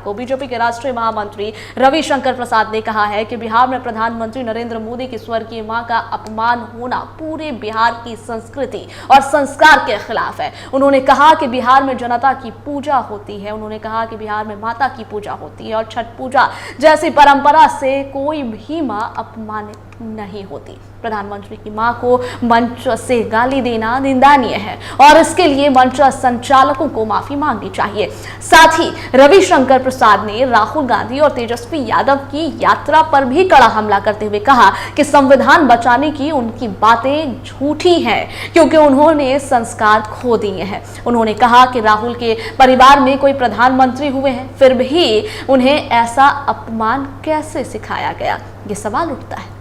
को। बीजेपी के राष्ट्रीय महामंत्री रविशंकर प्रसाद ने कहा है कि बिहार में प्रधानमंत्री नरेंद्र मोदी की स्वर्गीय मां का अपमान होना पूरे बिहार की संस्कृति और संस्कार के खिलाफ है। उन्होंने कहा कि बिहार में जनता की पूजा होती है। उन्होंने कहा कि बिहार में माता की पूजा होती है और छठ पूजा जैसी परंपरा से कोई भी मां अपमानित नहीं होती। प्रधानमंत्री की मां को मंच से गाली देना निंदनीय है और इसके लिए मंच संचालकों को माफी मांगनी चाहिए। साथ ही रविशंकर प्रसाद ने राहुल गांधी और तेजस्वी यादव की यात्रा पर भी कड़ा हमला करते हुए कहा कि संविधान बचाने की उनकी बातें झूठी हैं क्योंकि उन्होंने संस्कार खो दिए हैं। उन्होंने कहा कि राहुल के परिवार में कोई प्रधानमंत्री हुए हैं, फिर भी उन्हें ऐसा अपमान कैसे सिखाया गया, ये सवाल उठता है।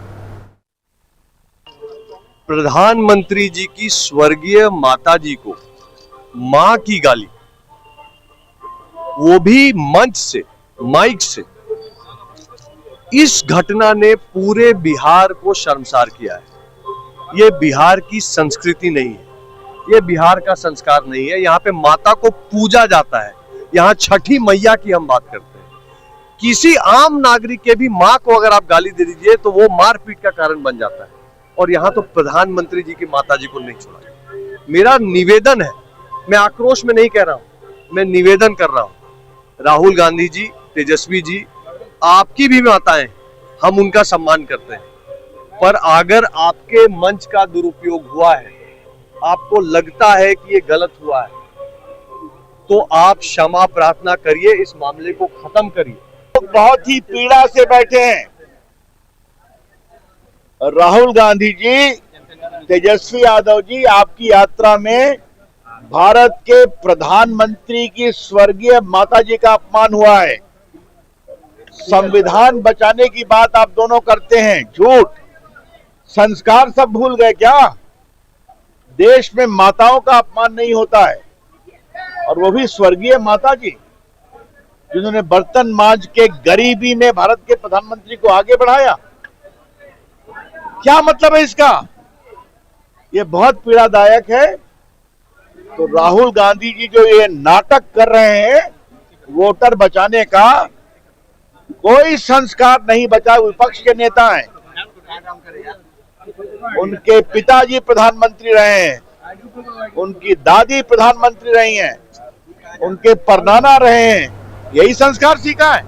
प्रधानमंत्री जी की स्वर्गीय माता जी को मां की गाली, वो भी मंच से, माइक से, इस घटना ने पूरे बिहार को शर्मसार किया है। ये बिहार की संस्कृति नहीं है, ये बिहार का संस्कार नहीं है। यहाँ पे माता को पूजा जाता है। यहाँ छठी मैया की हम बात करते हैं। किसी आम नागरिक के भी मां को अगर आप गाली दे दीजिए तो वो मारपीट का कारण बन जाता है, और यहाँ तो प्रधानमंत्री जी की माताजी को नहीं छोड़ा। मेरा निवेदन है, मैं आक्रोश में नहीं कह रहा हूं, मैं निवेदन कर रहा हूं। राहुल गांधी जी, तेजस्वी जी, आपकी भी माताएं, हम उनका सम्मान करते हैं, पर अगर आपके मंच का दुरुपयोग हुआ है, आपको लगता है कि ये गलत हुआ है, तो आप क्षमा प्रार्थना करिए, इस मामले को खत्म करिए। तो बहुत ही पीड़ा से बैठे हैं। राहुल गांधी जी, तेजस्वी यादव जी, आपकी यात्रा में भारत के प्रधानमंत्री की स्वर्गीय माताजी का अपमान हुआ है। संविधान बचाने की बात आप दोनों करते हैं, झूठ। संस्कार सब भूल गए क्या? देश में माताओं का अपमान नहीं होता है, और वो भी स्वर्गीय माताजी जिन्होंने बर्तन मांज के गरीबी में भारत के प्रधानमंत्री को आगे बढ़ाया। क्या मतलब है इसका? ये बहुत पीड़ादायक है। तो राहुल गांधी जी जो ये नाटक कर रहे हैं वोटर बचाने का, कोई संस्कार नहीं बचा। विपक्ष के नेता हैं, उनके पिताजी प्रधानमंत्री रहे हैं, उनकी दादी प्रधानमंत्री रही हैं, उनके परनाना रहे हैं, यही संस्कार सीखा है।